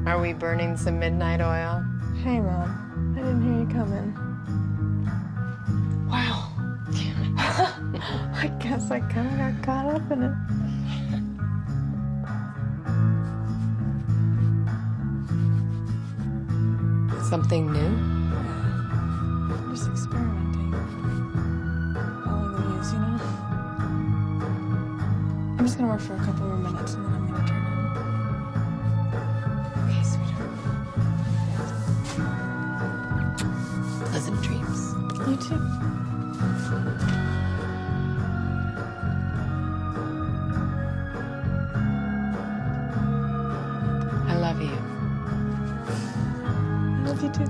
Are we burning some midnight oil? Hey, Mom. I didn't hear you coming. Wow. I guess I kind of got caught up in it. Something new? I'm just experimenting. Following the muse, you know? I'm just gonna work for a couple more minutes and then I'm gonna turn in. Okay, sweetheart. Pleasant dreams. You too. I love you. I love you too.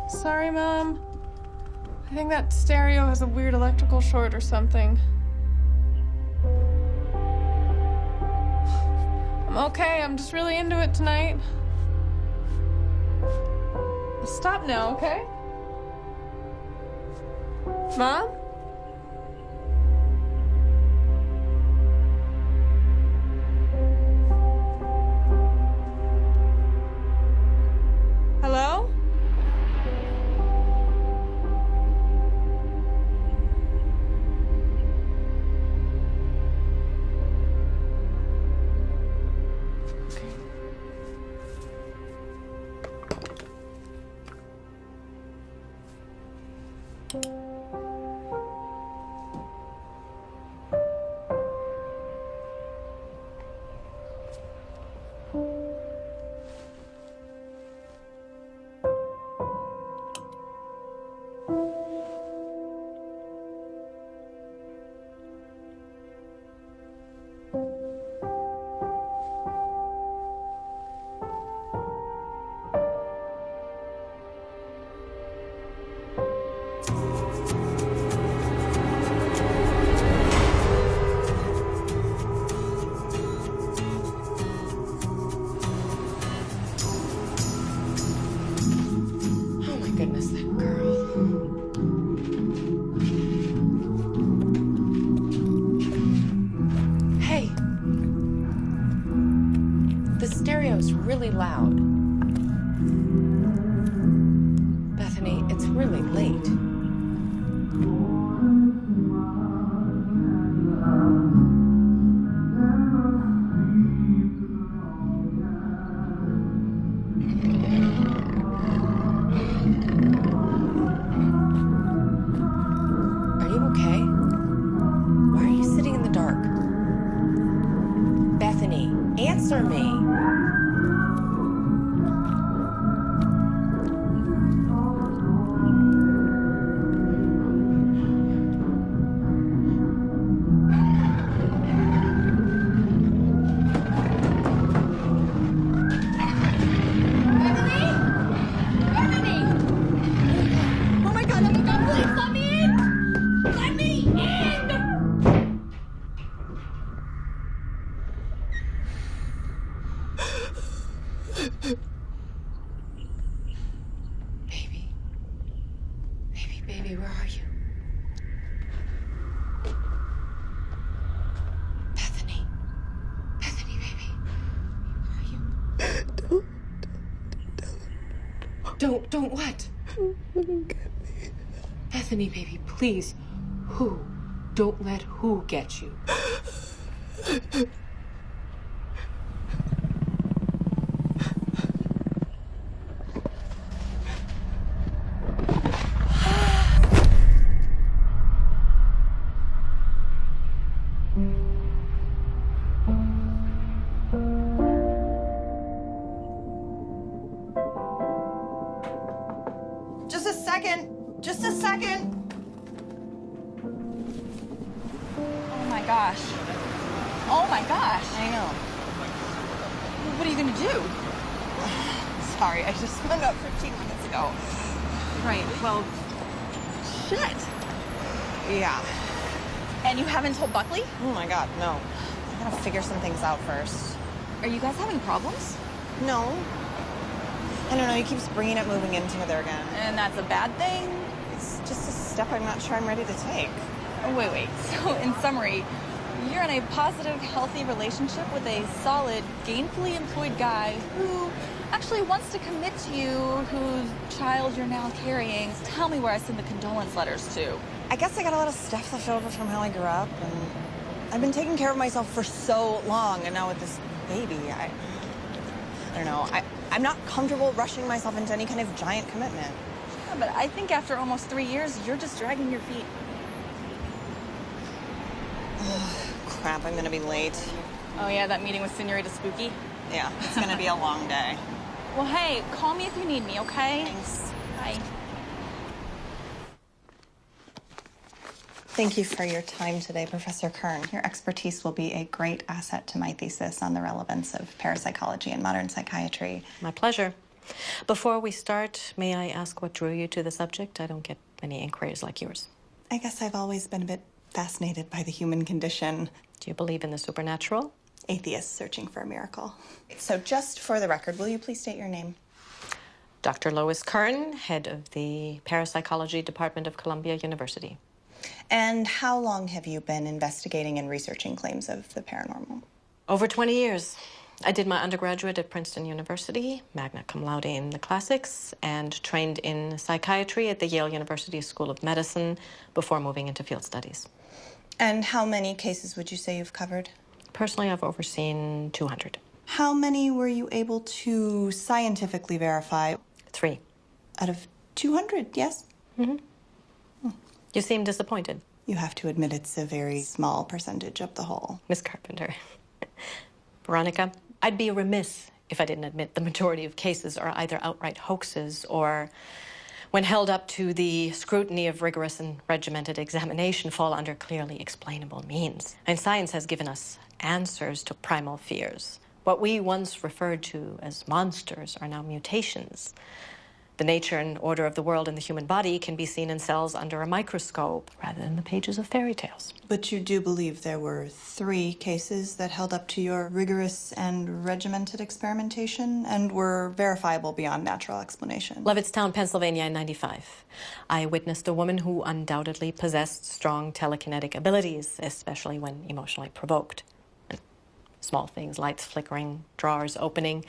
Sorry, Mom. I think that stereo has a weird electrical short or something. I'm okay. I'm just really into it tonight. Stop now, okay? Mom? Hello? Oh my goodness, that girl. Hey. The stereo's really loud. Bethany, it's really late. Are you okay? Why are you sitting in the dark? Bethany, answer me. Oh my god, please let me in! Let me in! Baby. Baby, where are you? Bethany. Bethany, baby. Where are you? Don't what? Bethany, baby, please. Who? Don't let who get you. Just a second. Just a second. Oh my gosh. Oh my gosh. I know. What are you gonna do? Sorry, I just hung up 15 minutes ago. Right, well, shit. Yeah. And you haven't told Buckley? Oh my god, no. I gotta figure some things out first. Are you guys having problems? No. I don't know, he keeps bringing up moving in together again. And that's a bad thing? It's just a step I'm not sure I'm ready to take. Oh, wait. So, in summary, you're in a positive, healthy relationship with a solid, gainfully employed guy who actually wants to commit to you, whose child you're now carrying. Tell me where I send the condolence letters to. I guess I got a lot of stuff left over from how I grew up, and I've been taking care of myself for so long, and now with this baby, I don't know. I'm not comfortable rushing myself into any kind of giant commitment. Yeah, but I think after almost 3 years, you're just dragging your feet. Crap, I'm gonna be late. Oh, yeah, that meeting with Senorita Spooky? Yeah, it's gonna be a long day. Well, hey, call me if you need me, okay? Thanks. Bye. Thank you for your time today, Professor Kern. Your expertise will be a great asset to my thesis on the relevance of parapsychology and modern psychiatry. My pleasure. Before we start, may I ask what drew you to the subject? I don't get many inquiries like yours. I guess I've always been a bit fascinated by the human condition. Do you believe in the supernatural? Atheists searching for a miracle. So just for the record, will you please state your name? Dr. Lois Kern, head of the Parapsychology Department of Columbia University. And how long have you been investigating and researching claims of the paranormal? Over 20 years. I did my undergraduate at Princeton University, magna cum laude in the classics, and trained in psychiatry at the Yale University School of Medicine before moving into field studies. And how many cases would you say you've covered? Personally, I've overseen 200. How many were you able to scientifically verify? 3. Out of 200, yes? You seem disappointed, You have to admit it's a very small percentage of the whole. Miss Carpenter. Veronica, I'd be remiss if I didn't admit the majority of cases are either outright hoaxes or, when held up to the scrutiny of rigorous and regimented examination, fall under clearly explainable means. And science has given us answers to primal fears. What we once referred to as monsters are now mutations. The nature and order of the world in the human body can be seen in cells under a microscope rather than the pages of fairy tales. But you do believe there were 3 cases that held up to your rigorous and regimented experimentation and were verifiable beyond natural explanation. Levittstown, Pennsylvania in '95. I witnessed a woman who undoubtedly possessed strong telekinetic abilities, especially when emotionally provoked. Small things, lights flickering, drawers opening.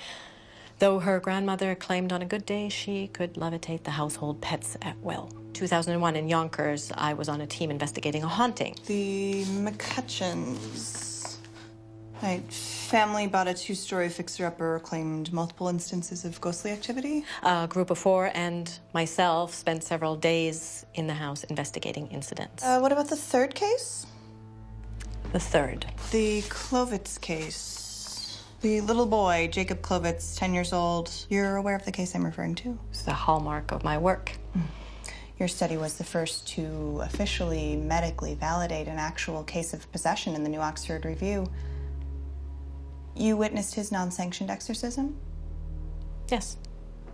Though her grandmother claimed on a good day she could levitate the household pets at will. 2001 in Yonkers, I was on a team investigating a haunting. The McCutcheons. My family bought a 2-story fixer-upper, claimed multiple instances of ghostly activity. A group of 4 and myself spent several days in the house investigating incidents. What about the 3rd case? The 3rd. The Klovitz case. The little boy, Jacob Klovitz, 10 years old. You're aware of the case I'm referring to? It's the hallmark of my work. Your study was the first to officially medically validate an actual case of possession in the New Oxford Review. You witnessed his non-sanctioned exorcism? Yes.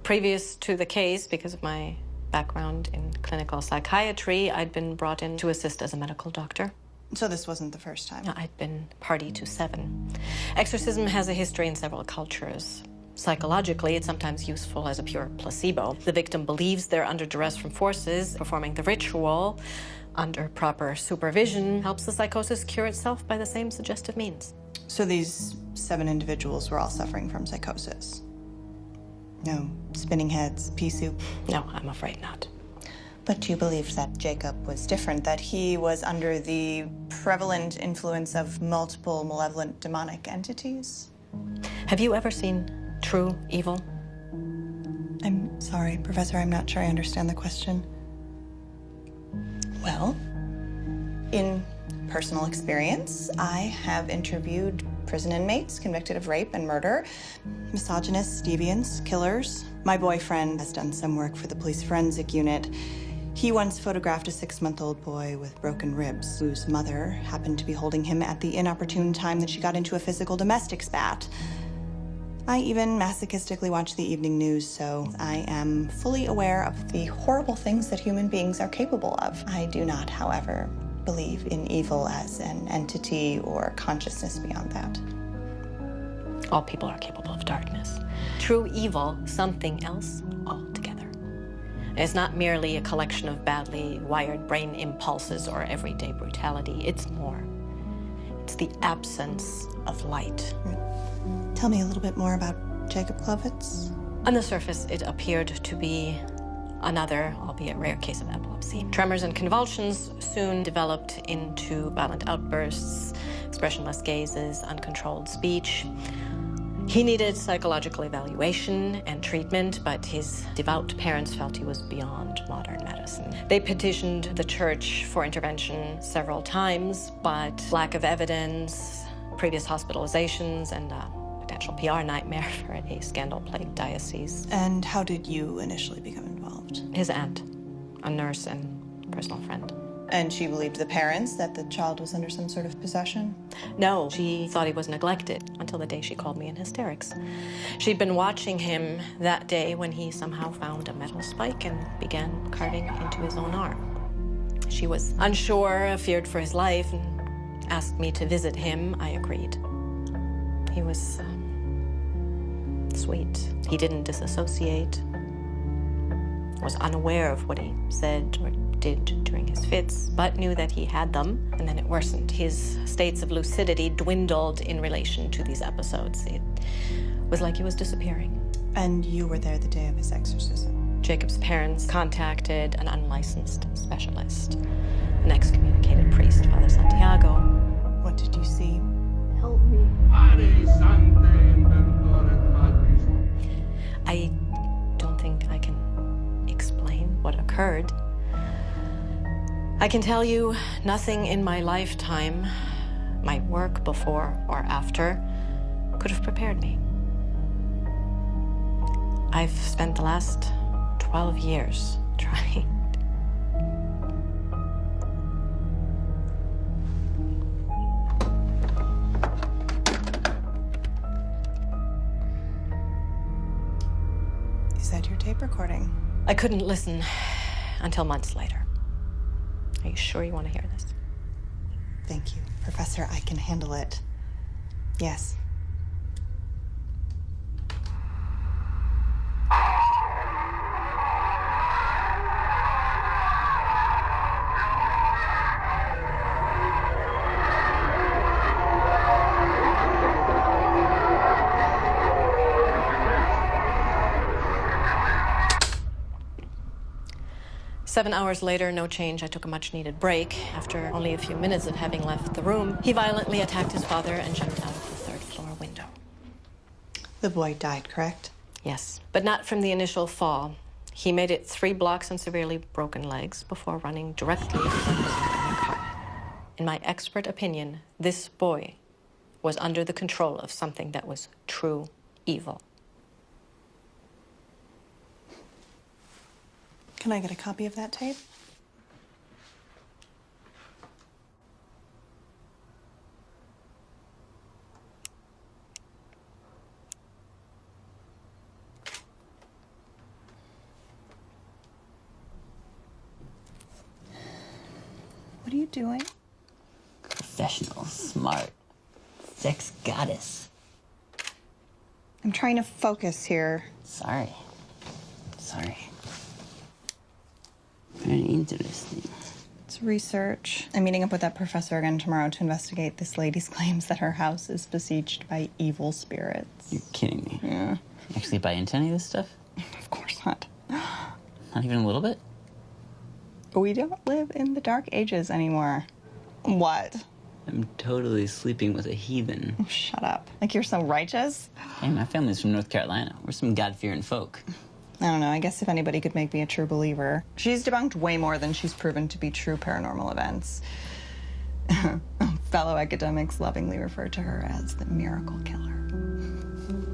Previous to the case, because of my background in clinical psychiatry, I'd been brought in to assist as a medical doctor. So this wasn't the first time? No, I'd been party to 7. Exorcism has a history in several cultures. Psychologically, it's sometimes useful as a pure placebo. The victim believes they're under duress from forces. Performing the ritual under proper supervision helps the psychosis cure itself by the same suggestive means. So these 7 individuals were all suffering from psychosis? No spinning heads, pea soup? No, I'm afraid not. But you believed that Jacob was different, that he was under the prevalent influence of multiple malevolent demonic entities? Have you ever seen True Evil? I'm sorry, Professor, I'm not sure I understand the question. Well, in personal experience, I have interviewed prison inmates convicted of rape and murder, misogynists, deviants, killers. My boyfriend has done some work for the police forensic unit. He once photographed a 6-month-old boy with broken ribs, whose mother happened to be holding him at the inopportune time that she got into a physical domestic spat. I even masochistically watch the evening news, so I am fully aware of the horrible things that human beings are capable of. I do not, however, believe in evil as an entity or consciousness beyond that. All people are capable of darkness. True evil, something else altogether. It's not merely a collection of badly wired brain impulses or everyday brutality. It's more. It's the absence of light. Tell me a little bit more about Jacob Klovitz. On the surface, it appeared to be another, albeit rare, case of epilepsy. Tremors and convulsions soon developed into violent outbursts, expressionless gazes, uncontrolled speech. He needed psychological evaluation and treatment, but his devout parents felt he was beyond modern medicine. They petitioned the church for intervention several times, but lack of evidence, previous hospitalizations, and a potential PR nightmare for a scandal-plagued diocese. And how did you initially become involved? His aunt, a nurse and personal friend. And she believed the parents that the child was under some sort of possession? No, she thought he was neglected until the day she called me in hysterics. She'd been watching him that day when he somehow found a metal spike and began carving into his own arm. She was unsure, feared for his life, and asked me to visit him. I agreed. He was sweet. He didn't disassociate, was unaware of what he said or did during his fits, but knew that he had them, and then it worsened. His states of lucidity dwindled in relation to these episodes. It was like he was disappearing. And you were there the day of his exorcism? Jacob's parents contacted an unlicensed specialist, an excommunicated priest, Father Santiago. What did you see? Help me. I don't think I can explain what occurred. I can tell you nothing in my lifetime, my work before or after, could have prepared me. I've spent the last 12 years trying. said your tape recording. I couldn't listen until months later. Are you sure you want to hear this? Thank you, Professor. I can handle it. Yes. Seven hours later, no change. I took a much-needed break. After only a few minutes of having left the room, he violently attacked his father and jumped out of the third-floor window. The boy died, correct? Yes, but not from the initial fall. He made it 3 blocks on severely broken legs before running directly into a car. In my expert opinion, this boy was under the control of something that was true evil. Can I get a copy of that tape? What are you doing? Professional, smart, sex goddess. I'm trying to focus here. Sorry. Very interesting. It's research. I'm meeting up with that professor again tomorrow to investigate this lady's claims that her house is besieged by evil spirits. You're kidding me. Yeah. You actually buy into any of this stuff? Of course not. Not even a little bit? We don't live in the Dark Ages anymore. What? I'm totally sleeping with a heathen. Oh, shut up. Like you're so righteous? Hey, my family's from North Carolina. We're some God-fearing folk. I don't know. I guess if anybody could make me a true believer. She's debunked way more than she's proven to be true paranormal events. Fellow academics lovingly refer to her as the miracle killer.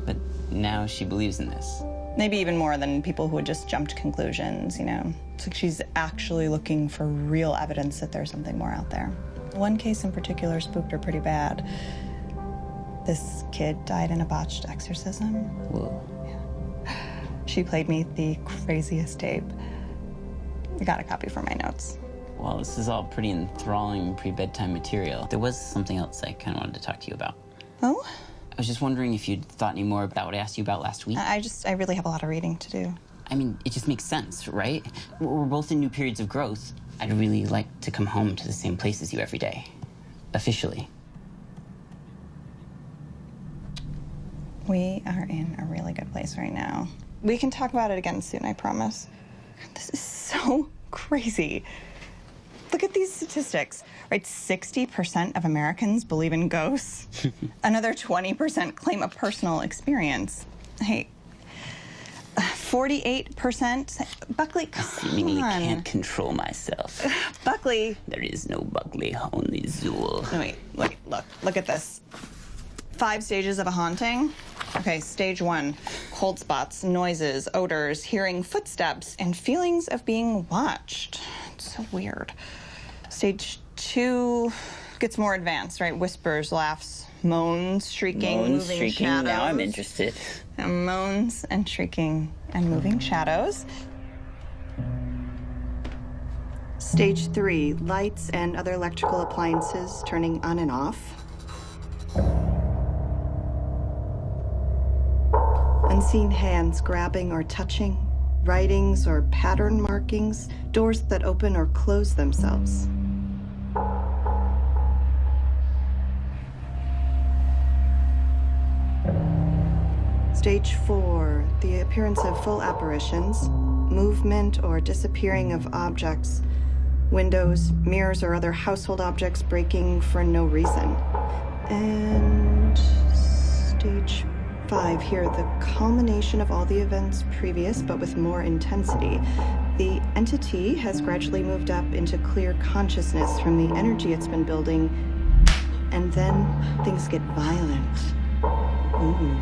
But now she believes in this. Maybe even more than people who had just jumped to conclusions, you know? It's like she's actually looking for real evidence that there's something more out there. One case in particular spooked her pretty bad. This kid died in a botched exorcism. Whoa. She played me the craziest tape. I got a copy for my notes. Well, this is all pretty enthralling pre-bedtime material. There was something else I kind of wanted to talk to you about. Oh? I was just wondering if you'd thought any more about what I asked you about last week. I really have a lot of reading to do. I mean, it just makes sense, right? We're both in new periods of growth. I'd really like to come home to the same place as you every day. Officially. We are in a really good place right now. We can talk about it again soon, I promise. This is so crazy. Look at these statistics, right? 60% of Americans believe in ghosts. Another 20% claim a personal experience. Hey, 48%. Buckley, come Seemingly on. can't control myself. Buckley. There is no Buckley, only Zool. No, wait, look at this. 5 stages of a haunting. Okay, stage 1, cold spots, noises, odors, hearing footsteps, and feelings of being watched. It's so weird. Stage 2 gets more advanced, right? Whispers, laughs, moans, shrieking, moving shrieking. shadows. Now I'm interested. And moans and shrieking and moving shadows. Stage 3, lights and other electrical appliances turning on and off. Unseen hands grabbing or touching, writings or pattern markings, doors that open or close themselves. Stage 4, the appearance of full apparitions, movement or disappearing of objects, windows, mirrors, or other household objects breaking for no reason. And stage 5 here, the culmination of all the events previous, but with more intensity. The entity has gradually moved up into clear consciousness from the energy it's been building, and then things get violent. Ooh.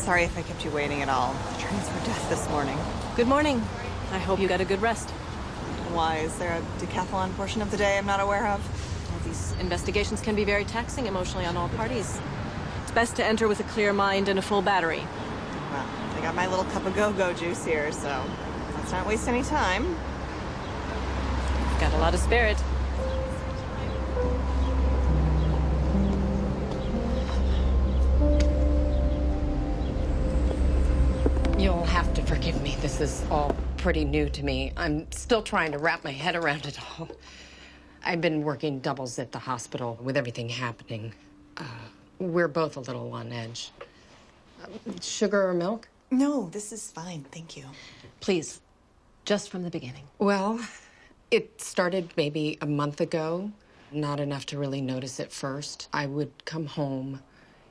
Sorry if I kept you waiting at all. The trains were death this morning. Good morning. I hope you got a good rest. Why? Is there a decathlon portion of the day I'm not aware of? Well, these investigations can be very taxing emotionally on all parties. It's best to enter with a clear mind and a full battery. Well, I got my little cup of go-go juice here, so let's not waste any time. Got a lot of spirit. You'll have to forgive me. This is all pretty new to me. I'm still trying to wrap my head around it all. I've been working doubles at the hospital with everything happening. We're both a little on edge. Sugar or milk? No, this is fine, thank you. Please, just from the beginning. Well, it started maybe a month ago. Not enough to really notice at first. I would come home.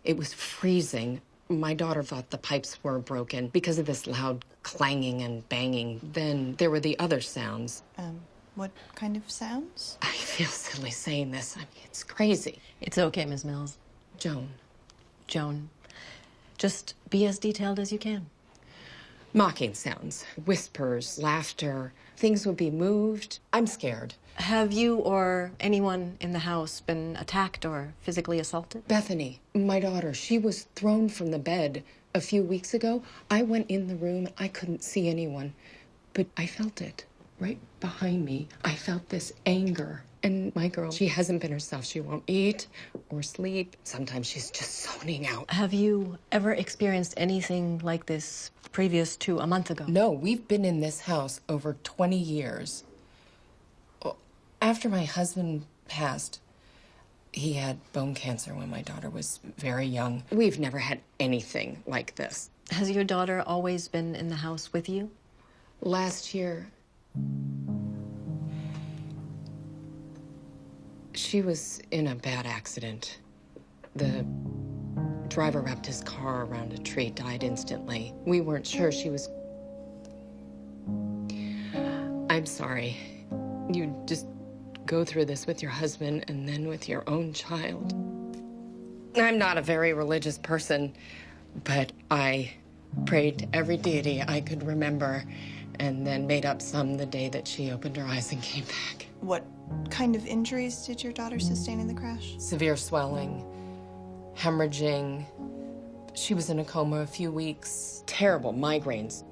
It was freezing. My daughter thought the pipes were broken because of this loud clanging and banging. Then there were the other sounds. What kind of sounds? I feel silly saying this. I mean, it's crazy. It's okay, Ms. Mills. Joan. Just be as detailed as you can. Mocking sounds, whispers, laughter. Things would be moved. I'm scared. Have you or anyone in the house been attacked or physically assaulted? Bethany, my daughter, she was thrown from the bed a few weeks ago. I went in the room. I couldn't see anyone, but I felt it right behind me. I felt this anger. And my girl, she hasn't been herself. She won't eat or sleep. Sometimes she's just zoning out. Have you ever experienced anything like this previous to a month ago? No, we've been in this house over 20 years. After my husband passed, he had bone cancer when my daughter was very young. We've never had anything like this. Has your daughter always been in the house with you? Last year, she was in a bad accident. The driver wrapped his car around a tree, died instantly. We weren't sure she was... I'm sorry. You just go through this with your husband and then with your own child. I'm not a very religious person, but I prayed to every deity I could remember and then made up some the day that she opened her eyes and came back. What kind of injuries did your daughter sustain in the crash? Severe swelling, hemorrhaging. She was in a coma a few weeks. Terrible migraines.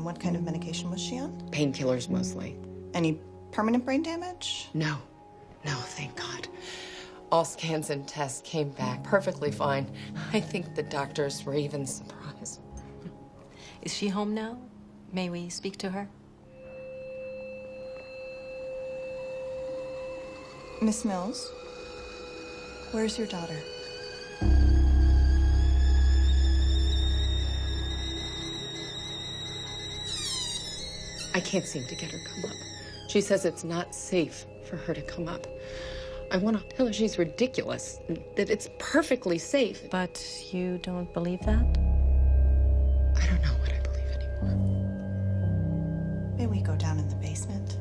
What kind of medication was she on? Painkillers mostly. Any permanent brain damage? No, thank God. All scans and tests came back perfectly fine. I think the doctors were even surprised. Is she home now? May we speak to her? Miss Mills, where's your daughter? I can't seem to get her come up. She says it's not safe for her to come up. I want to tell her she's ridiculous, that it's perfectly safe. But you don't believe that? I don't know what I believe anymore. May we go down in the basement?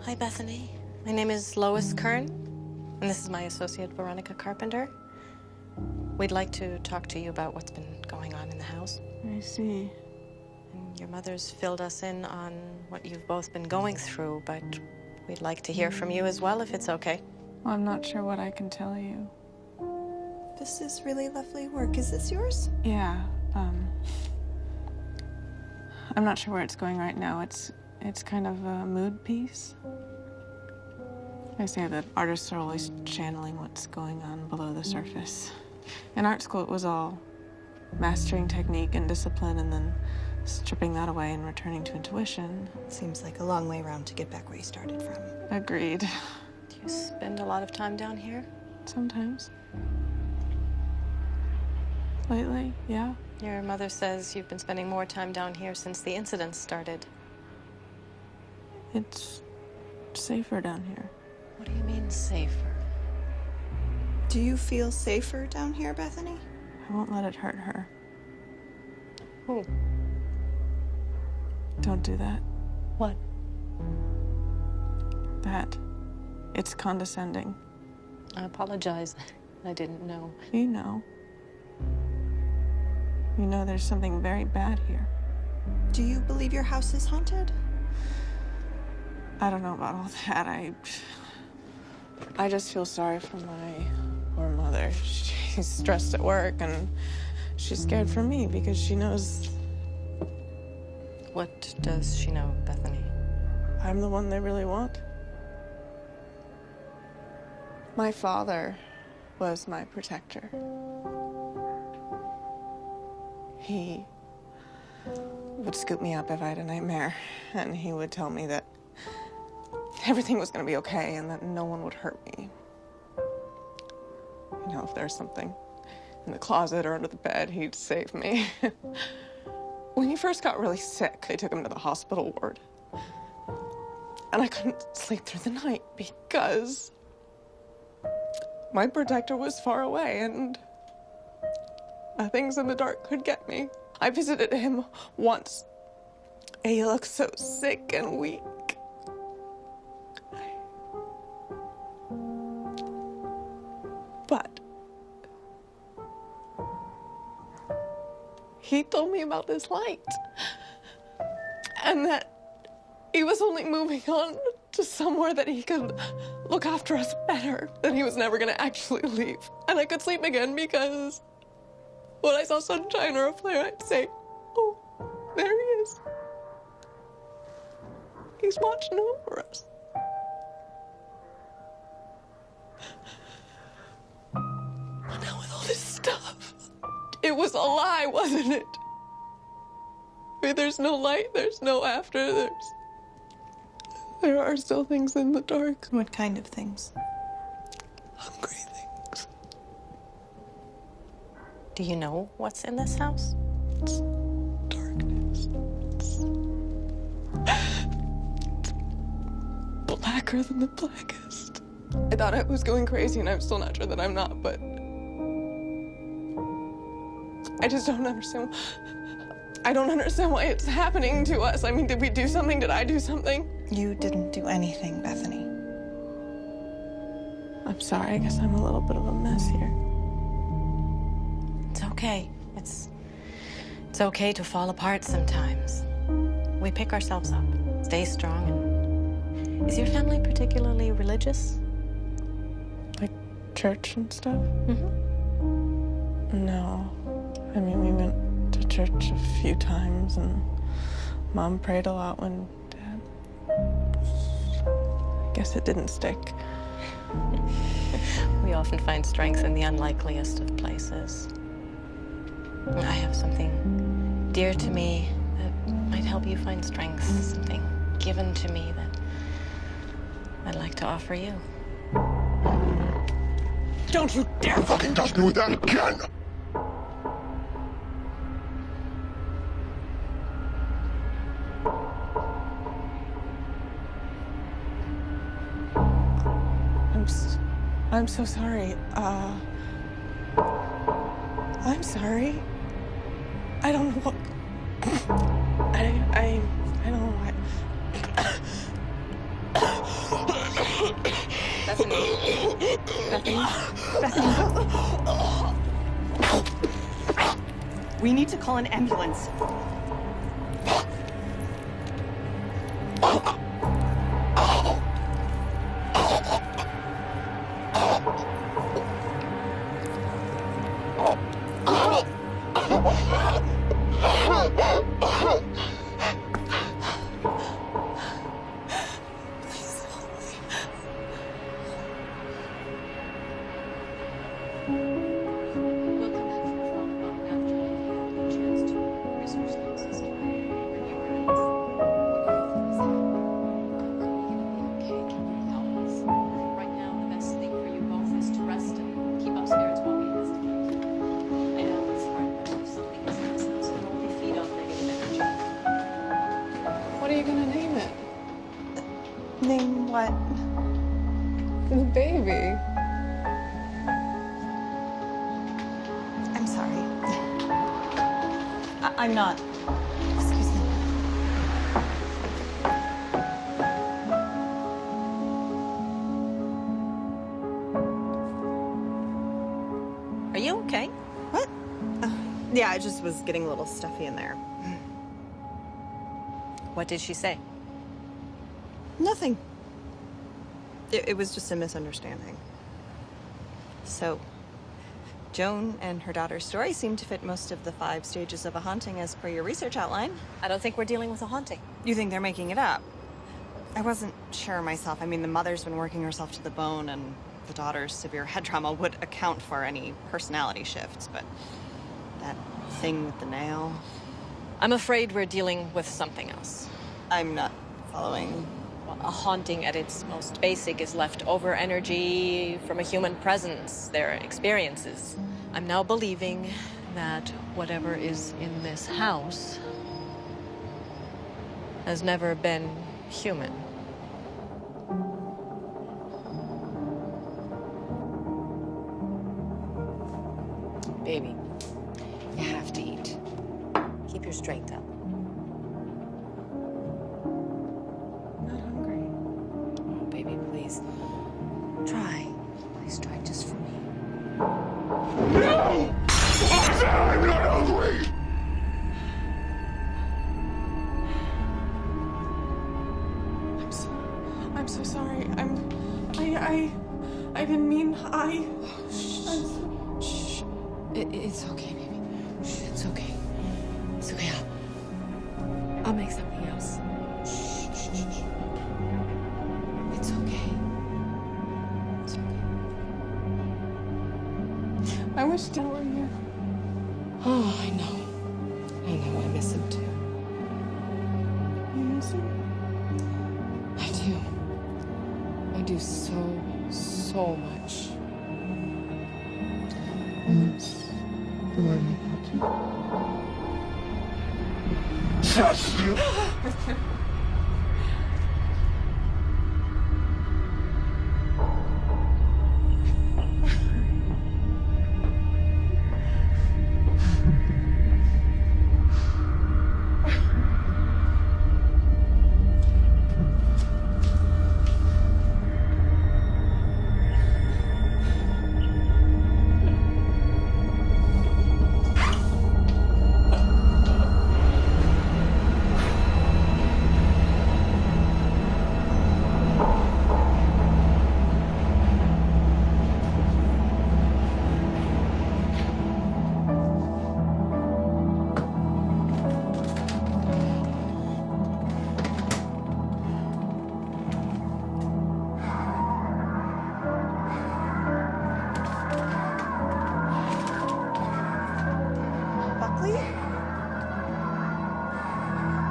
Hi, Bethany. My name is Lois Kern, and this is my associate, Veronica Carpenter. We'd like to talk to you about what's been going on in the house. I see. And your mother's filled us in on what you've both been going through, but we'd like to hear from you as well, if it's okay. Well, I'm not sure what I can tell you. This is really lovely work. Is this yours? Yeah, I'm not sure where it's going right now. It's kind of a mood piece. I say that artists are always channeling what's going on below the surface. In art school, it was all mastering technique and discipline and then stripping that away and returning to intuition. Seems like a long way around to get back where you started from. Agreed. Do you spend a lot of time down here? Sometimes. Lately, yeah. Your mother says you've been spending more time down here since the incident started. It's safer down here. What do you mean, safer? Do you feel safer down here, Bethany? I won't let it hurt her. Who? Don't do that. What? That. It's condescending. I apologize. I didn't know. You know. You know there's something very bad here. Do you believe your house is haunted? I don't know about all that. I just feel sorry for my poor mother. She's stressed at work and she's scared for me because she knows What does she know, Bethany? I'm the one they really want. My father was my protector. He would scoop me up if I had a nightmare, and he would tell me that everything was gonna be okay and that no one would hurt me. You know, if there's something in the closet or under the bed, he'd save me. When he first got really sick, they took him to the hospital ward. And I couldn't sleep through the night because my protector was far away and things in the dark could get me. I visited him once. And he looked so sick and weak. But he told me about this light and that he was only moving on to somewhere that he could look after us better, that he was never gonna actually leave. And I could sleep again because when I saw sunshine or a flare, I'd say, oh, there he is. He's watching over us. But now with all this stuff, it was a lie, wasn't it? I mean, there's no light, there's no after, there are still things in the dark. What kind of things? Hungry things. Do you know what's in this house? It's darkness. It's blacker than the blackest. I thought I was going crazy, and I'm still not sure that I'm not, but I just don't understand. I don't understand why it's happening to us. I mean, did we do something? Did I do something? You didn't do anything, Bethany. I'm sorry. I guess I'm a little bit of a mess here. It's okay. It's okay to fall apart sometimes. We pick ourselves up, stay strong. And is your family particularly religious? Like church and stuff? Mm-hmm. No. I mean, we went to church a few times, and Mom prayed a lot when Dad... I guess it didn't stick. We often find strength in the unlikeliest of places. I have something dear to me that might help you find strength, something given to me that I'd like to offer you. Don't you dare fucking touch me with that again! I'm so sorry. I'm sorry. I don't know what... I don't know why. Bethany. Bethany. We need to call an ambulance. What are you gonna name it? Name what? The baby. I'm sorry. I'm not. Excuse me. Yeah, it just was getting a little stuffy in there. What did she say? Nothing. It was just a misunderstanding. So, Joan and her daughter's story seem to fit most of the 5 stages of a haunting as per your research outline. I don't think we're dealing with a haunting. You think they're making it up? I wasn't sure myself. I mean, the mother's been working herself to the bone, and the daughter's severe head trauma would account for any personality shifts, but that thing with the nail... I'm afraid we're dealing with something else. I'm not following. Well, a haunting at its most basic is leftover energy from a human presence, their experiences. I'm now believing that whatever is in this house has never been human. Baby, you have to eat. Keep your strength up. Not hungry. Oh, baby, please. Try. Please try just for me. No! I said I'm not hungry! I'm so sorry. I didn't mean. Shh. It's okay, baby. Shh, it's okay. It's okay. I'll make something else. Shh. It's okay. It's okay. I wish Dad were here. Oh, I know. I miss him too. You miss him? I do. I do so much. Just you.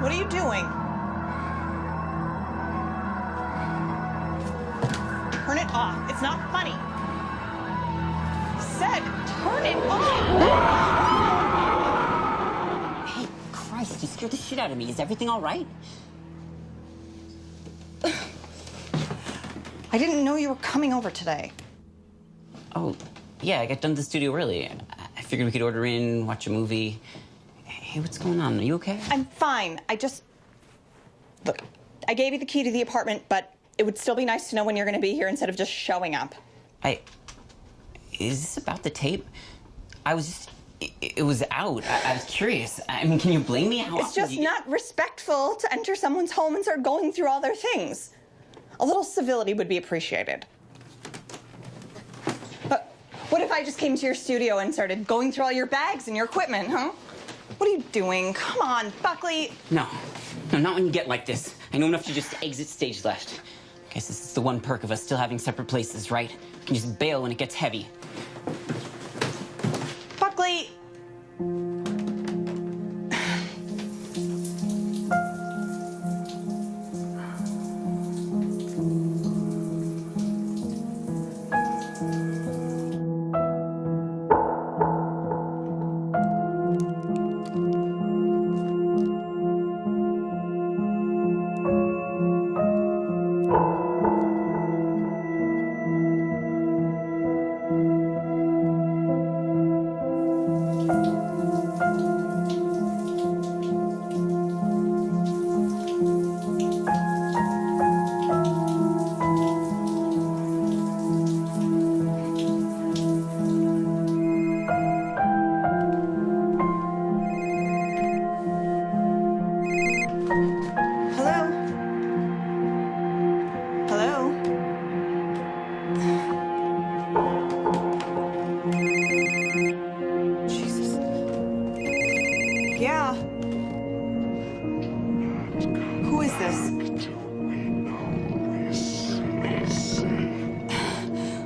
What are you doing? Turn it off. It's not funny. I said, turn it off! Hey, Christ, you scared the shit out of me. Is everything all right? I didn't know you were coming over today. Oh, yeah, I got done to the studio early. I figured we could order in, watch a movie. Hey, what's going on? Are you okay? I'm fine. Look, I gave you the key to the apartment, but it would still be nice to know when you're going to be here instead of just showing up. Is this about the tape? It was out. I was curious. I mean, can you blame me? It's just not respectful to enter someone's home and start going through all their things. A little civility would be appreciated. But what if I just came to your studio and started going through all your bags and your equipment, huh? What are you doing? Come on, Buckley. No, not when you get like this. I know enough to just exit stage left. Guess this is the one perk of us still having separate places, right? We can just bail when it gets heavy. Buckley. Yeah. Who is this?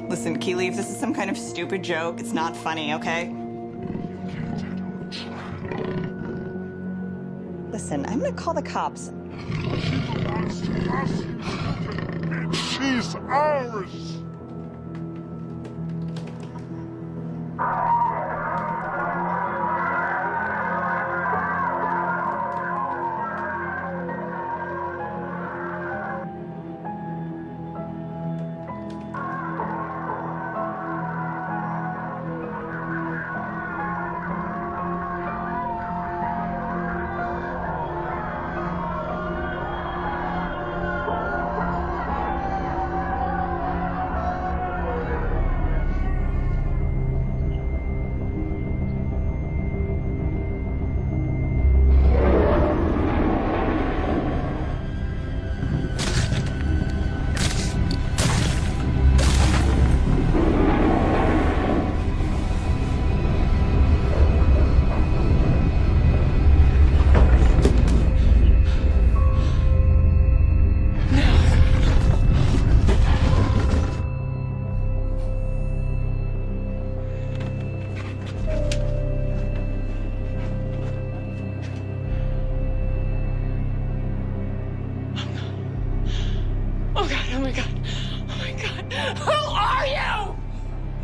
Listen, Keely, if this is some kind of stupid joke, it's not funny, okay? Listen, I'm gonna call the cops. She's ours! Oh my God. Oh my God. Who are you?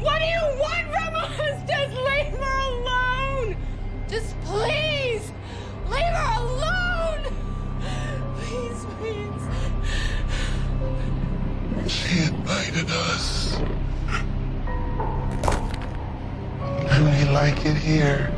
What do you want from us? Just leave her alone. Just please, leave her alone. Please, please. She invited us. And we like it here.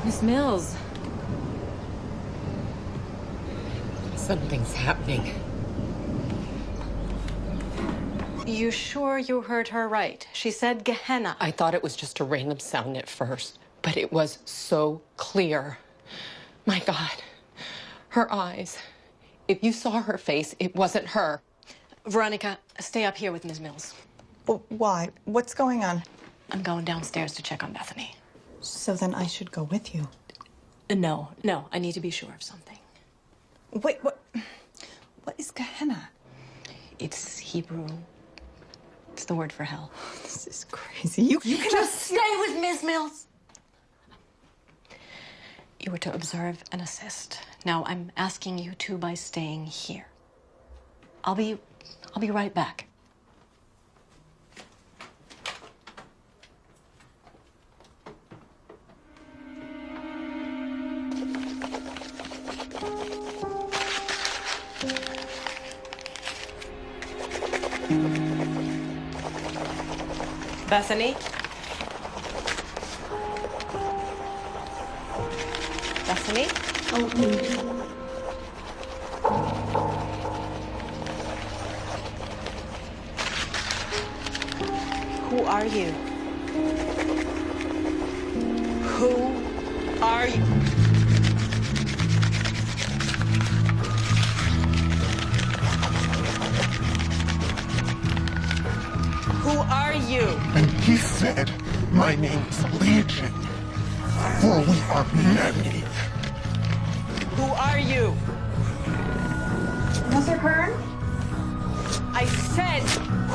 Miss Mills. Something's happening. You sure you heard her right? She said Gehenna. I thought it was just a random sound at first, but it was so clear. My God, her eyes. If you saw her face, it wasn't her. Veronica, stay up here with Ms. Mills. Why? What's going on? I'm going downstairs to check on Bethany. So then I should go with you. No, I need to be sure of something. Wait, what is Gehenna? It's Hebrew. It's the word for hell. This is crazy. You can just stay with Ms. Mills. You were to observe and assist. Now I'm asking you to by staying here. I'll be right back. Bethany? Bethany? Who are you? Who are you? said, my name's Legion, for we are many. Who are you? Mr. Kern? I said,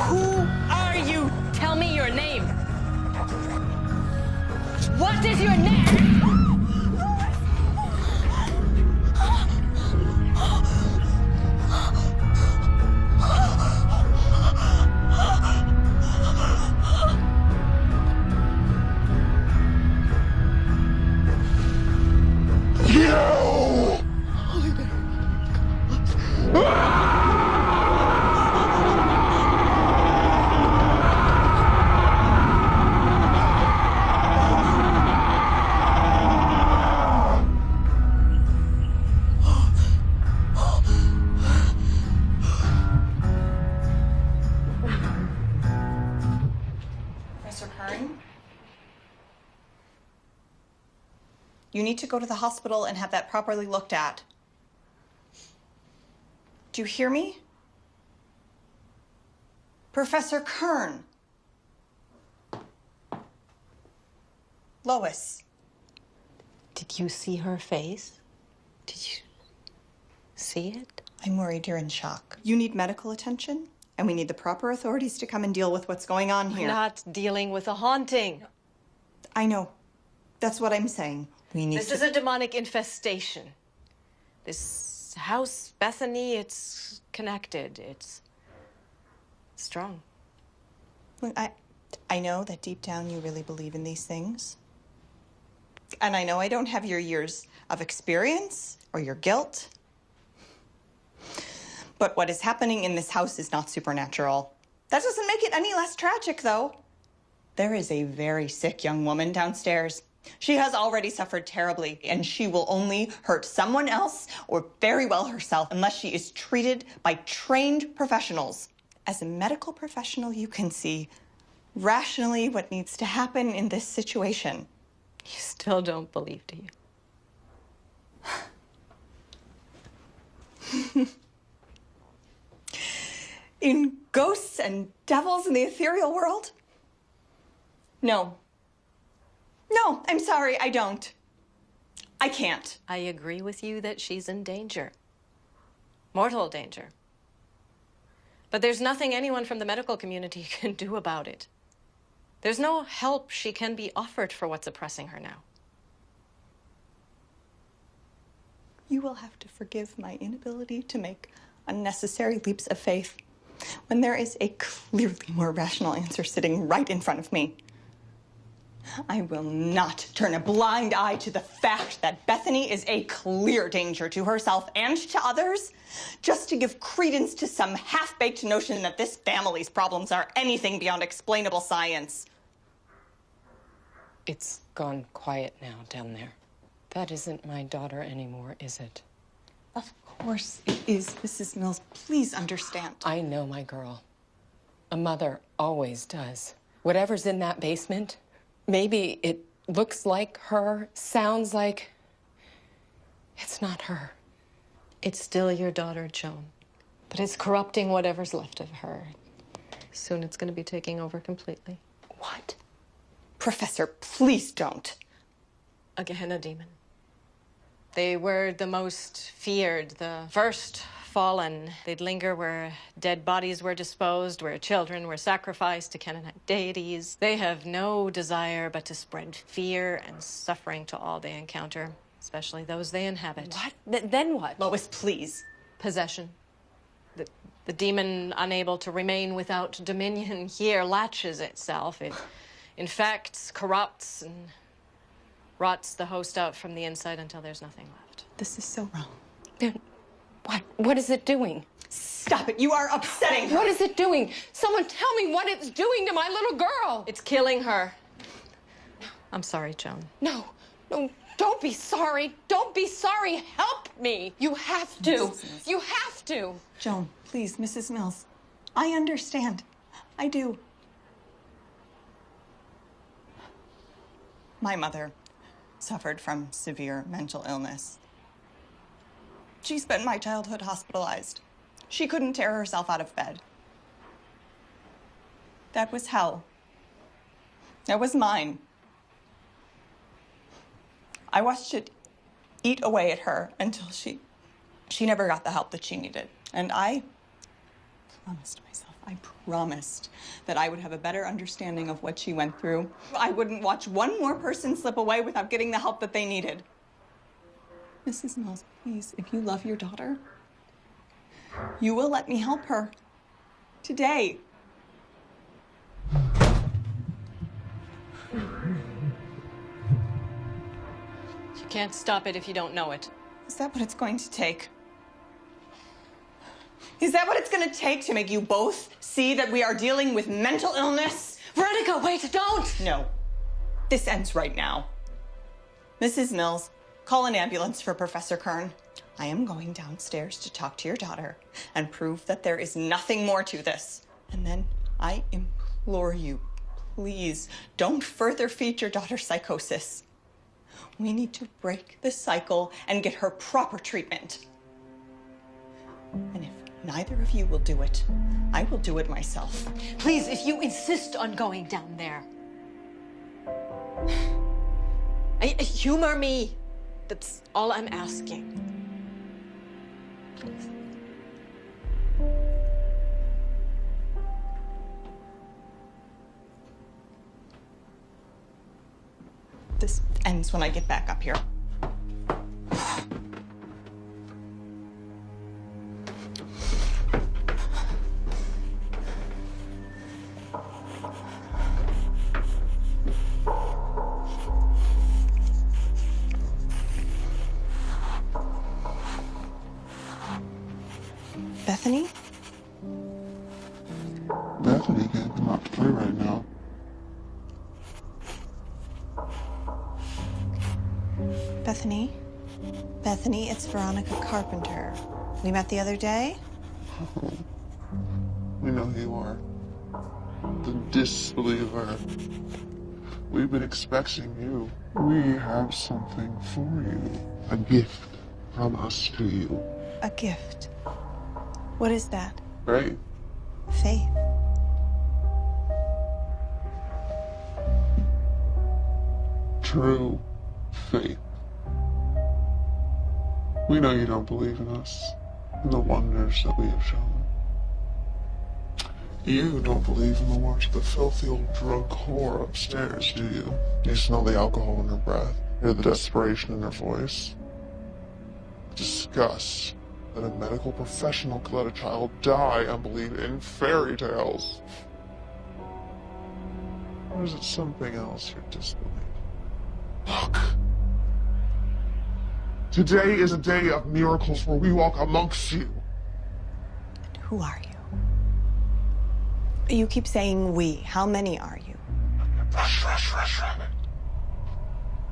who are you? Tell me your name. What is your name? No! Professor Kern? You need to go to the hospital and have that properly looked at. Do you hear me? Professor Kern. Lois. Did you see her face? Did you see it? I'm worried you're in shock. You need medical attention, and we need the proper authorities to come and deal with what's going on here. We're not dealing with a haunting. I know. That's what I'm saying. We need This is a demonic infestation. This house, Bethany, it's connected. It's strong. Look, I know that deep down you really believe in these things. And I know I don't have your years of experience or your guilt. But what is happening in this house is not supernatural. That doesn't make it any less tragic, though. There is a very sick young woman downstairs. She has already suffered terribly, and she will only hurt someone else or very well herself unless she is treated by trained professionals. As a medical professional, you can see rationally what needs to happen in this situation. You still don't believe, do you? In ghosts and devils in the ethereal world? No. No, I'm sorry, I don't. I can't. I agree with you that she's in danger. Mortal danger. But there's nothing anyone from the medical community can do about it. There's no help she can be offered for what's oppressing her now. You will have to forgive my inability to make unnecessary leaps of faith when there is a clearly more rational answer sitting right in front of me. I will not turn a blind eye to the fact that Bethany is a clear danger to herself and to others, just to give credence to some half-baked notion that this family's problems are anything beyond explainable science. It's gone quiet now down there. That isn't my daughter anymore, is it? Of course it is, Mrs. Mills. Please understand. I know my girl. A mother always does. Whatever's in that basement, maybe it looks like her, sounds like... It's not her. It's still your daughter, Joan. But it's corrupting whatever's left of her. Soon it's going to be taking over completely. What? Professor, please don't. A Gehenna demon. They were the most feared, the first fallen. They'd linger where dead bodies were disposed, where children were sacrificed to Canaanite deities. They have no desire but to spread fear and suffering to all they encounter, especially those they inhabit. What? Then what? Lois, please. Possession. The demon, unable to remain without dominion here, latches itself. It infects, corrupts, and rots the host out from the inside until there's nothing left. This is so wrong. Then what? What is it doing? Stop it. You are upsetting her. What is it doing? Someone tell me what it's doing to my little girl. It's killing her. I'm sorry, Joan. No, don't be sorry. Don't be sorry. Help me. You have to. You have to. Joan, please, Mrs. Mills. I understand. I do. My mother suffered from severe mental illness. She spent my childhood hospitalized. She couldn't tear herself out of bed. That was hell. That was mine. I watched it eat away at her until she never got the help that she needed. And I promised that I would have a better understanding of what she went through. I wouldn't watch one more person slip away without getting the help that they needed. Mrs. Mills, please, if you love your daughter, you will let me help her. Today. You can't stop it if you don't know it. Is that what it's going to take? Is that what it's going to take to make you both see that we are dealing with mental illness? Veronica, wait, don't! No. This ends right now. Mrs. Mills, call an ambulance for Professor Kern. I am going downstairs to talk to your daughter and prove that there is nothing more to this. And then I implore you, please don't further feed your daughter's psychosis. We need to break the cycle and get her proper treatment. And if neither of you will do it, I will do it myself. Please, if you insist on going down there. Humor me. That's all I'm asking. This ends when I get back up here. Bethany? Bethany can't come out to play right now. Bethany? Bethany, it's Veronica Carpenter. We met the other day? Oh, we know who you are. The disbeliever. We've been expecting you. We have something for you. A gift from us to you. A gift? What is that? Faith. Faith. True faith. We know you don't believe in us and the wonders that we have shown. You don't believe in the watch of the filthy old drug whore upstairs, do you? You smell the alcohol in her breath, hear the desperation in her voice. Disgust that a medical professional could let a child die and believe in fairy tales. Or is it something else you're disbelieving? Look. Today is a day of miracles where we walk amongst you. And who are you? You keep saying we. How many are you? Rush, rabbit.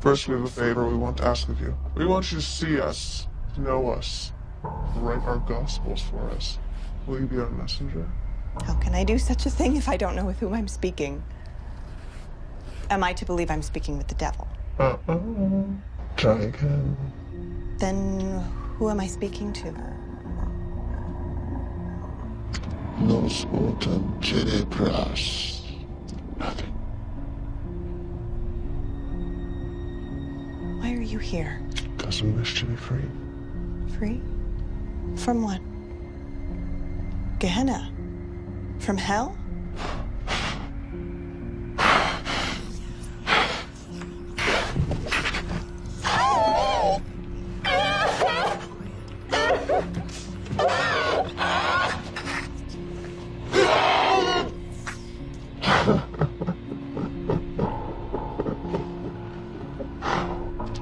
First, we have a favor we want to ask of you. We want you to see us, to know us, to write our gospels for us. Will you be our messenger? How can I do such a thing if I don't know with whom I'm speaking? Am I to believe I'm speaking with the devil? Try again. Then who am I speaking to? Nos autem tenebras. Nothing. Why are you here? Because we wish to be free. Free? From what? Gehenna? From hell?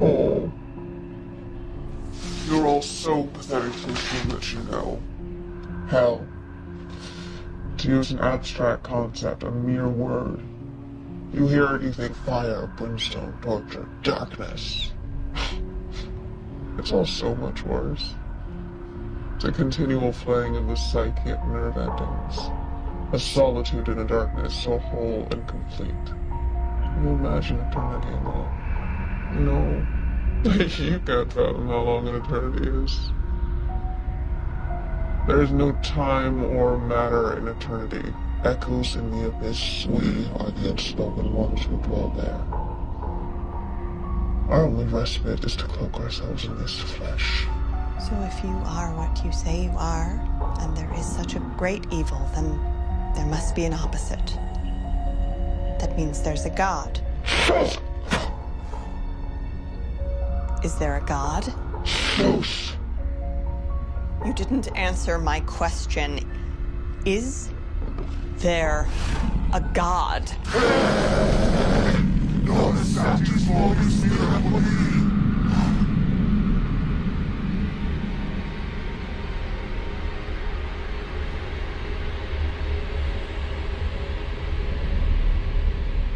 Oh. You're all so pathetically assume that you know. Hell. To use an abstract concept, a mere word. You hear it, you think fire, brimstone, torture, darkness. It's all so much worse. It's a continual flaying of the psyche at nerve endings. A solitude in a darkness so whole and complete. Can you imagine eternity alone? No. You can't fathom how long an eternity is. There is no time or matter in eternity. Echoes in the abyss, we are the unspoken ones who dwell there. Our only respite is to cloak ourselves in this flesh. So if you are what you say you are, and there is such a great evil, then there must be an opposite. That means there's a god. Is there a god? Close. You didn't answer my question. Is there a god?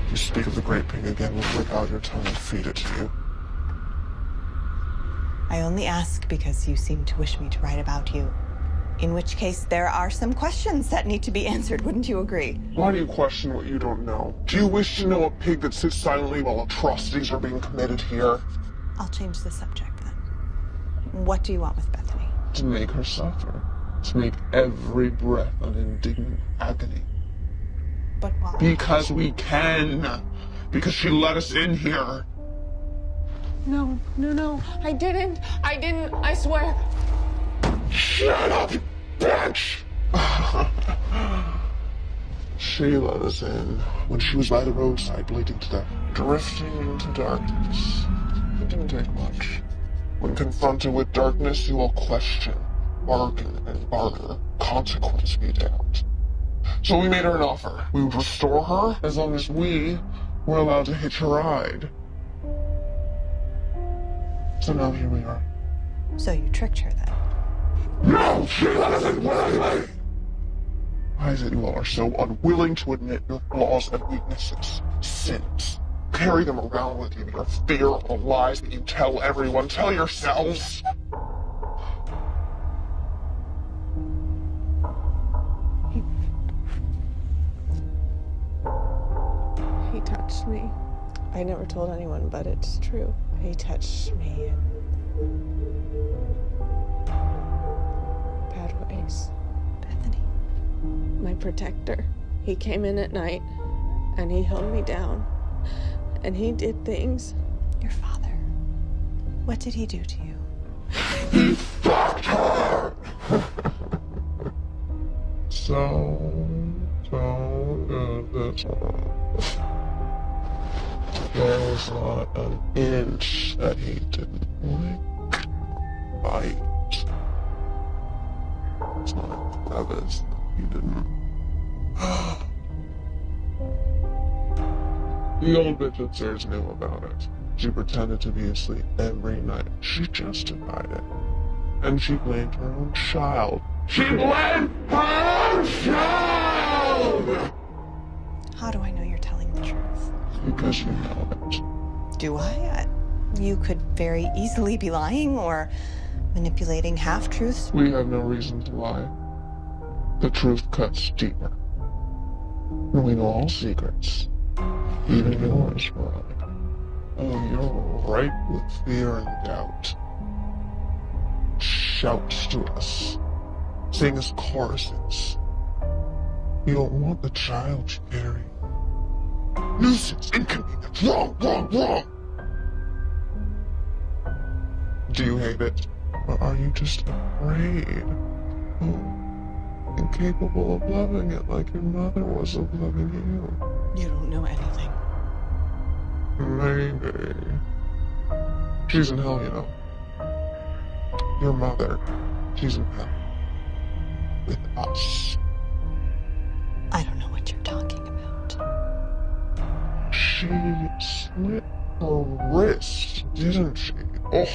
If you speak of the Great Pig again, we'll break out your tongue and feed it to you. I only ask because you seem to wish me to write about you. In which case, there are some questions that need to be answered, wouldn't you agree? Why do you question what you don't know? Do you wish to know a pig that sits silently while atrocities are being committed here? I'll change the subject then. What do you want with Bethany? To make her suffer. To make every breath an indignant agony. But why? Because we can. Because she let us in here. No, I didn't, I swear. Shut up, you bitch! She let us in when she was by the roadside bleeding to death, drifting into darkness. It didn't take much. When confronted with darkness, you will question, bargain, and barter. Consequence be damned. So we made her an offer. We would restore her as long as we were allowed to hitch a ride. So now here we are. So you tricked her then? No! She let us in willingly! Why is it you all are so unwilling to admit your flaws and weaknesses, sins? Carry them around with you, your fear of the lies that you tell everyone. Tell yourselves! He touched me. I never told anyone, but it's true. He touched me in bad ways. Bethany. My protector. He came in at night and he held me down and he did things. Your father. What did he do to you? He fucked her! So good this one. There was not an inch that he didn't lick, bite. It's not evidence that he didn't. The old bitch upstairs knew about it. She pretended to be asleep every night. She justified it. And she blamed her own child. She blamed her own child! How do I know you're telling the truth? Because you know it. Do I? You could very easily be lying or manipulating half-truths. We have no reason to lie. The truth cuts deeper. And we know all secrets. Even yours, Veronica. Oh, you're ripe with fear and doubt. Shouts to us. Sing us choruses. You don't want the child you carry. Nuisance, inconvenience, wrong! Do you hate it? Or are you just afraid? Oh, incapable of loving it like your mother was of loving you. You don't know anything. Maybe. She's in hell, you know. Your mother, she's in hell. With us. I don't know what you're talking about. She slit her wrist, didn't she? Oh,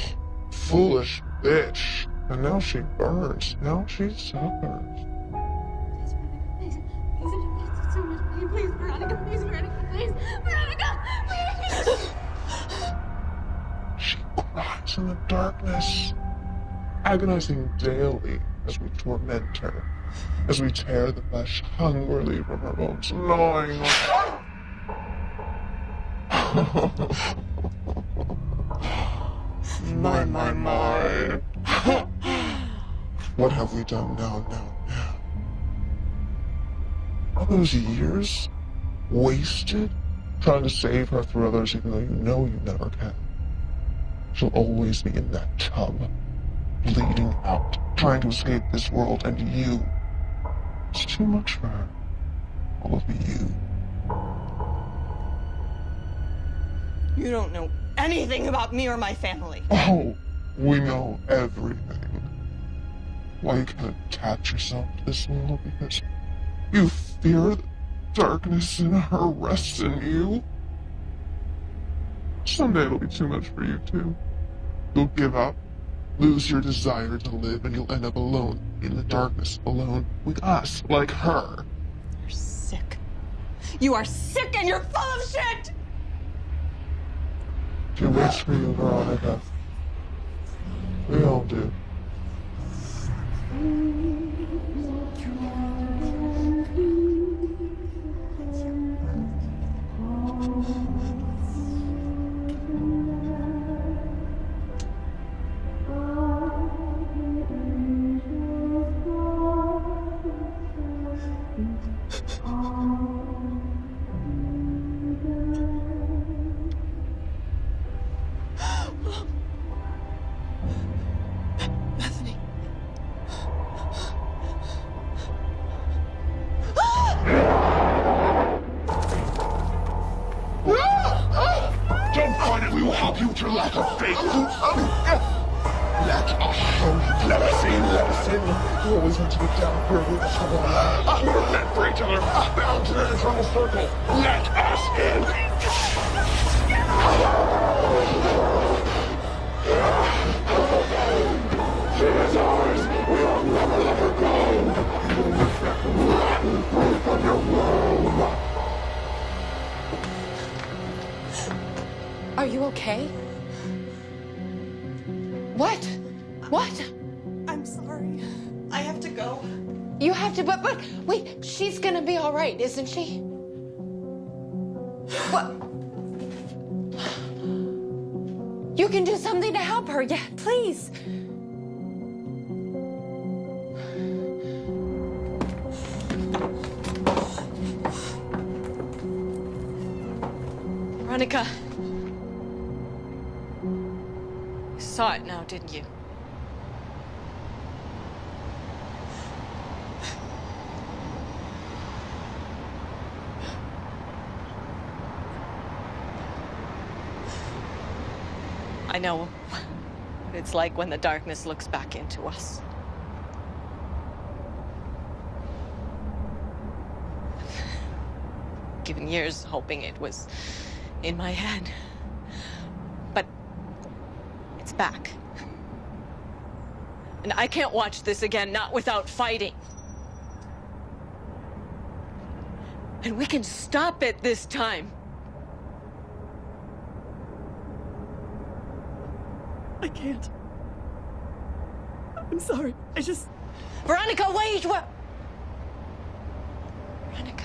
foolish bitch. And now she burns. Now she suffers. Please, so much pain. Please, Veronica, please, Veronica, please. She cries in the darkness, agonizing daily as we torment her, as we tear the flesh hungrily from her bones, gnawing on my. What have we done now? All those years wasted trying to save her through others, even though you know you never can. She'll always be in that tub, bleeding out, trying to escape this world, and you. It's too much for her. All of you. You don't know anything about me or my family. Oh, we know everything. Why you can't attach yourself to this world? Because you fear the darkness and her rests in you? Someday it'll be too much for you, too. You'll give up, lose your desire to live, and you'll end up alone in the darkness, alone with us, like her. You're sick. You are sick and you're full of shit! She waits for you, Veronica. We all do. Bethany. Don't fight it, we will help you with your lack of faith. Let us show you. Let us in, let us in. You always want to get down here with us. We're meant for each other, bound in an eternal circle. Let us in. She is ours. We will never let her go. Run from your womb. Are you okay? What? What? I'm sorry. I have to go. You have to, but wait, she's gonna be all right, isn't she? What? You can do something to help her, yeah, please. Veronica. You saw it now, didn't you? I know what it's like when the darkness looks back into us. Given years hoping it was in my head. But it's back. And I can't watch this again, not without fighting. And we can stop it this time. I can't. I'm sorry. I just... Veronica, wait! What? Veronica.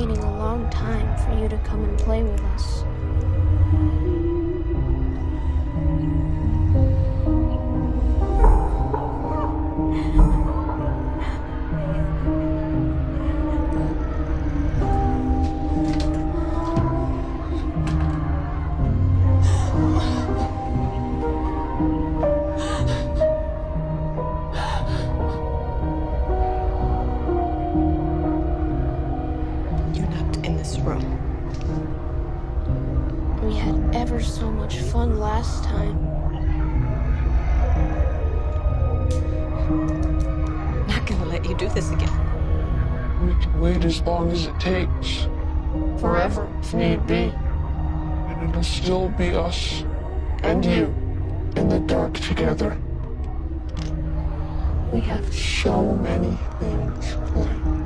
waiting a long time for you to come and play with us. We had ever so much fun last time. Not gonna let you do this again. We can wait as long as it takes. Forever, if need be. And it'll still be us and you in the dark together. We have so many things planned.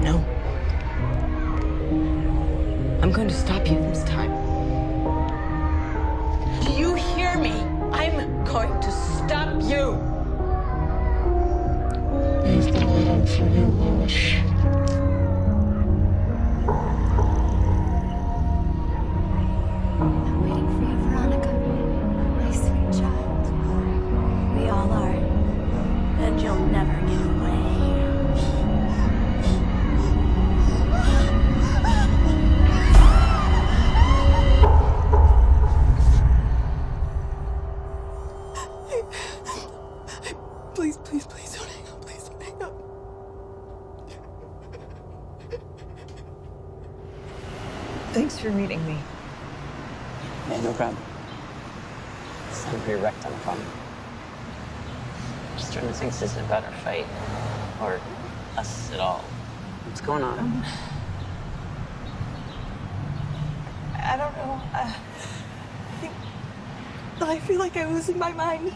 No. I'm going to stop you this time. Do you hear me? I'm going to stop you. We've been waiting for you, Lois. I'm waiting for you, Veronica. My sweet child. We all are. And you'll never get away. Please, please, please don't hang up. Please don't hang up. Thanks for meeting me. Yeah, no problem. Sound pretty wrecked on the phone. Just trying to think this isn't about our fight. Or us at all. What's going on? I don't know. I feel like I'm losing my mind.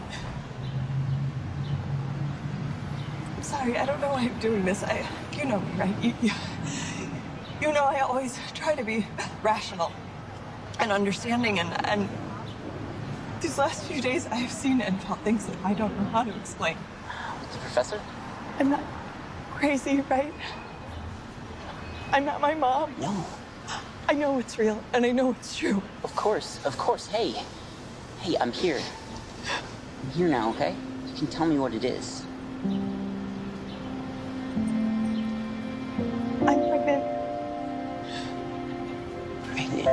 I'm sorry. I don't know why I'm doing this. You know me, right? You know I always try to be rational and understanding, and these last few days I have seen and felt things that I don't know how to explain. The professor? I'm not crazy, right? I'm not my mom. No. I know it's real, and I know it's true. Of course, of course. Hey, I'm here. I'm here now, okay? You can tell me what it is. I'm pregnant. Pregnant?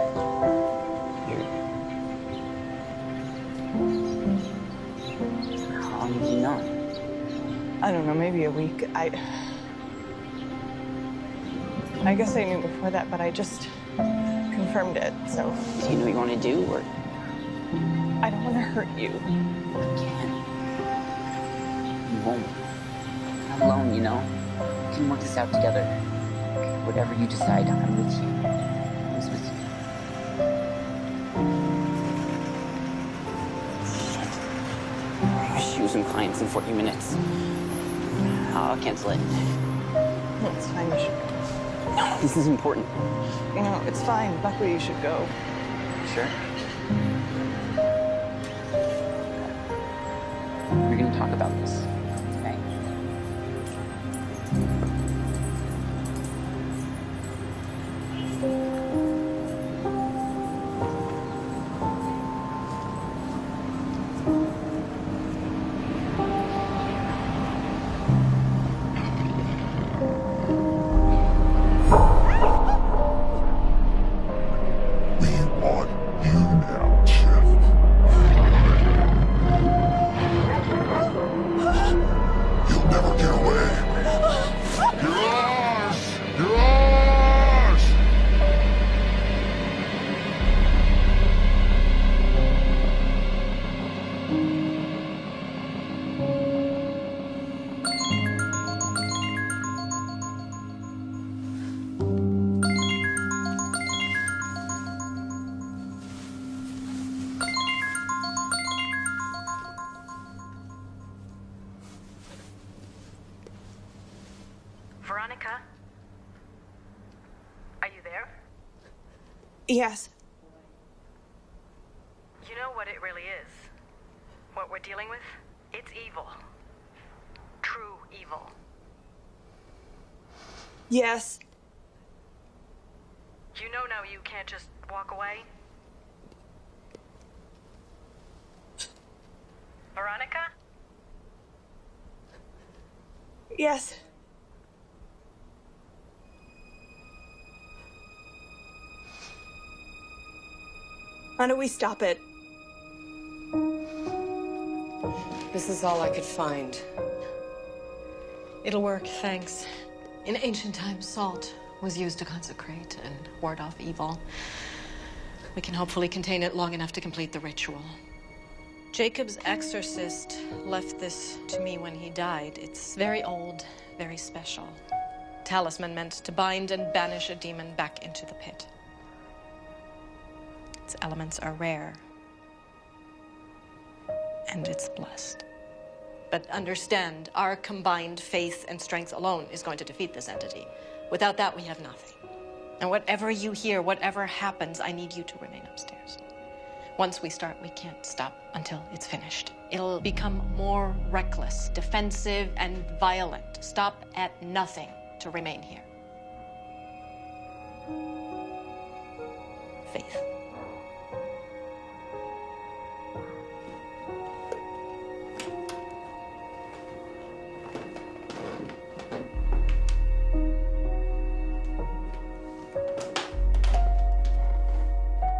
How long have you known? I don't know, maybe a week. I guess I knew before that, but I just confirmed it, so. Do you know what you want to do, or? I don't want to hurt you. You can't. You won't. You're not alone, you know? We can work this out together. Whatever you decide, I'm with you. I'm always with you. I have shoes and clients in 40 minutes. I'll cancel it. No, it's fine, you should go. No, this is important. No, it's fine. Buckley, you should go. Sure? We're gonna talk about this, okay? Veronica? Are you there? Yes. You know what it really is? What we're dealing with? It's evil. True evil. Yes. You know now you can't just walk away? Veronica? Yes. How do we stop it? This is all I could find. It'll work, thanks. In ancient times, salt was used to consecrate and ward off evil. We can hopefully contain it long enough to complete the ritual. Jacob's exorcist left this to me when he died. It's very old, very special. Talisman meant to bind and banish a demon back into the pit. Its elements are rare. And it's blessed. But understand, our combined faith and strength alone is going to defeat this entity. Without that, we have nothing. And whatever you hear, whatever happens, I need you to remain upstairs. Once we start, we can't stop until it's finished. It'll become more reckless, defensive, and violent. Stop at nothing to remain here. Faith.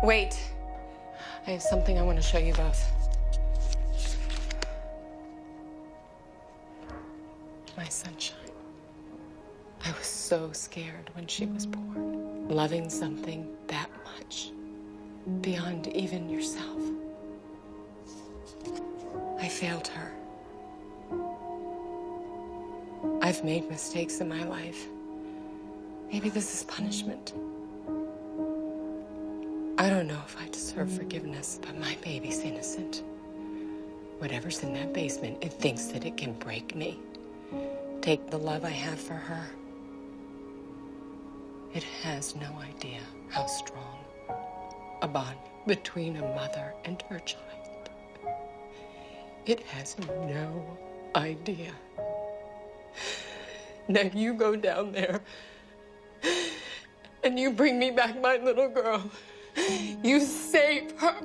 Wait. I have something I want to show you both. My sunshine. I was so scared when she was born. Loving something that much, beyond even yourself. I failed her. I've made mistakes in my life. Maybe this is punishment. I don't know if I deserve forgiveness, but my baby's innocent. Whatever's in that basement, it thinks that it can break me. Take the love I have for her. It has no idea how strong a bond between a mother and her child. It has no idea. Now you go down there and you bring me back my little girl. You save her.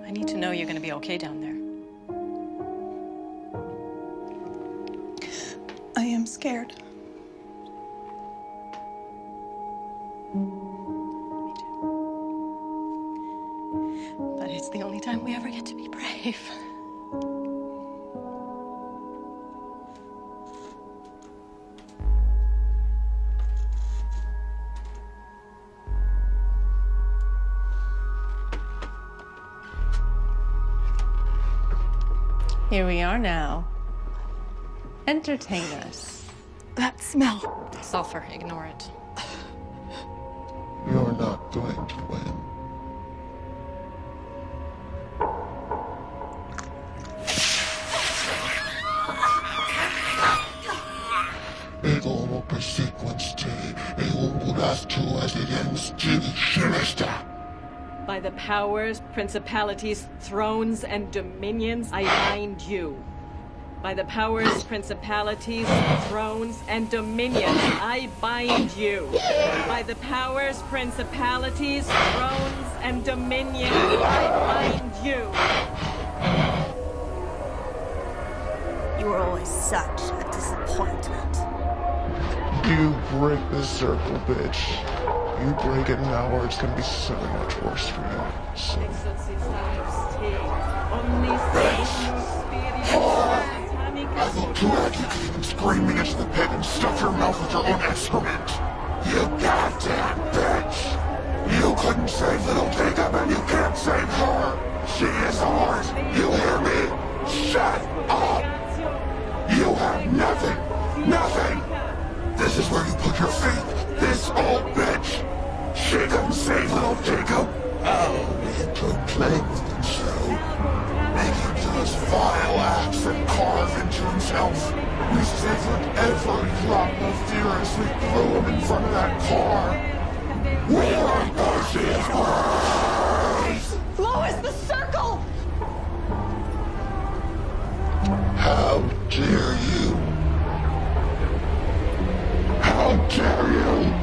I need to know you're going to be okay down there. I am scared. Me too. But it's the only time we ever get to be brave. Here we are now. Entertain us. That smell. Sulfur, ignore it. You're not going to win. 이거 sequence By the powers, principalities, thrones, and dominions, I bind you. By the powers, principalities, thrones, and dominions, I bind you. By the powers, principalities, thrones, and dominions, I bind you. You were always such a disappointment. You break this circle, bitch. You break it now or it's gonna be so much worse for you. So. I will drag you even screaming into the pit and stuff your mouth with your own excrement. You goddamn bitch! You couldn't save little Jacob and you can't save her! She is ours! You hear me? Shut up! You have nothing! Nothing! This is where you put your faith! This old bitch! She couldn't save little Jacob! Oh, we could play with him so. Make him do his vile acts and carve into himself. We savored every drop of fear as we threw him in front of that car. We aren't gonna see his eyes! Lois, the circle! How dare you? How dare you?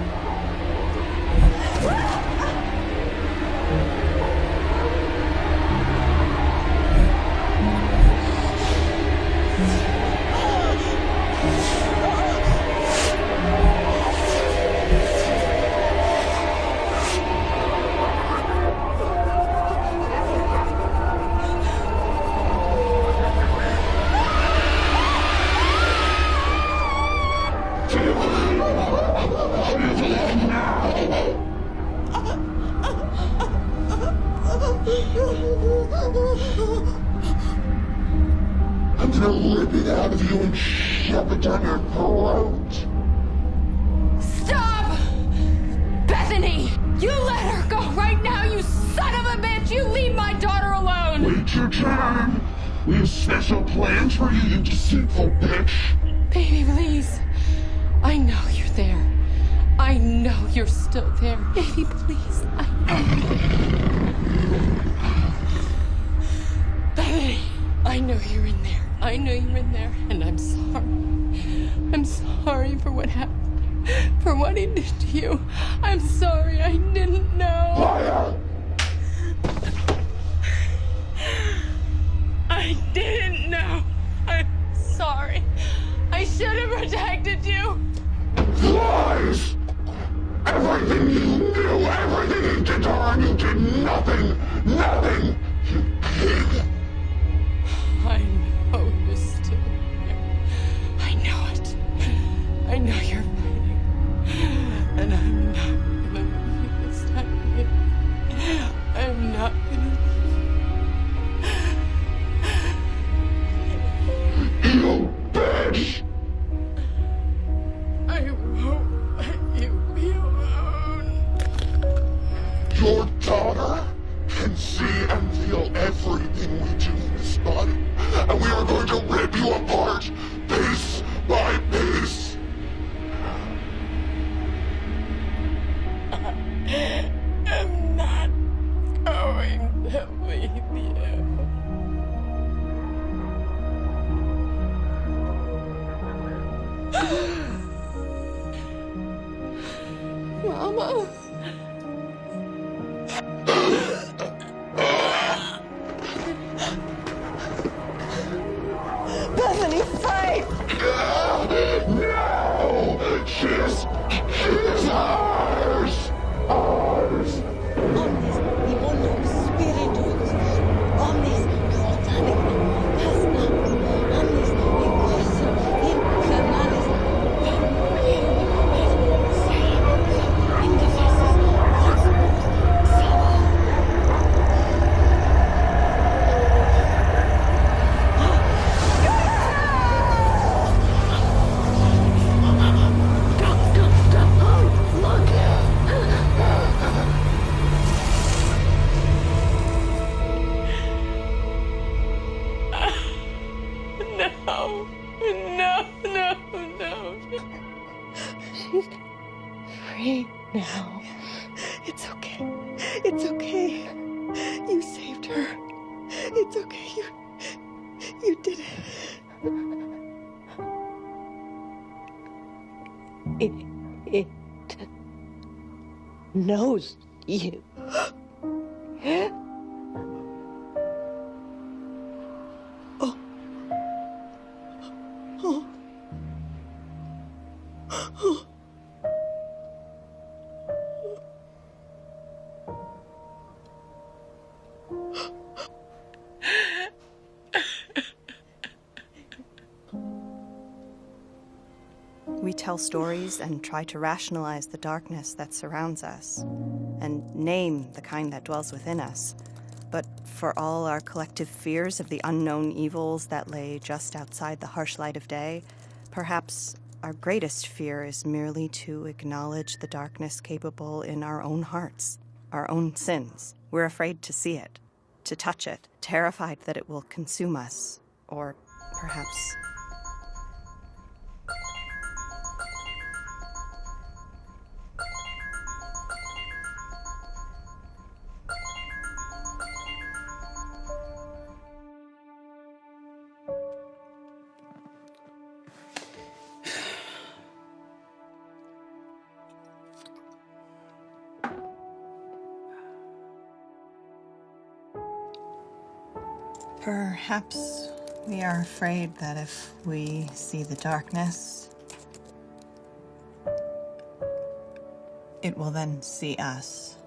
I'm gonna rip it out of you and shove it down your throat. Stop! Bethany! You let her go right now, you son of a bitch! You leave my daughter alone! Wait your turn. We have special plans for you, you deceitful bitch. Baby, please. I know you're there. I know you're still there. Baby, please. Bethany, I know you're in there. I know you're in there, and I'm sorry. I'm sorry for what happened, for what he did to you. I'm sorry, I didn't know. Liar! I didn't know. I'm sorry. I should have protected you. Lies! Everything you knew, everything you did to her, and you did nothing! Nothing! You pig! I know you're still there. I know it. I know you're fighting. And I'm not gonna leave you this time, baby. I'm not gonna leave you. You bitch! I won't let you be alone. Your daughter can see and feel everything we do in this body, and we are going to rip you apart, piece by piece. I'm not going to leave you. Mama. Bethany, fight! No! She is ours! Ours! Omnis divinus spiritus, omnis satanic pesna, omnis inquisum infernalis, indefensis, consumos, saba. She's free now. It's okay. It's okay. You saved her. It's okay. You did it. It knows you. We tell stories and try to rationalize the darkness that surrounds us, and name the kind that dwells within us. But for all our collective fears of the unknown evils that lay just outside the harsh light of day, perhaps our greatest fear is merely to acknowledge the darkness capable in our own hearts, our own sins. We're afraid to see it, to touch it, terrified that it will consume us, or perhaps... Perhaps we are afraid that if we see the darkness, it will then see us.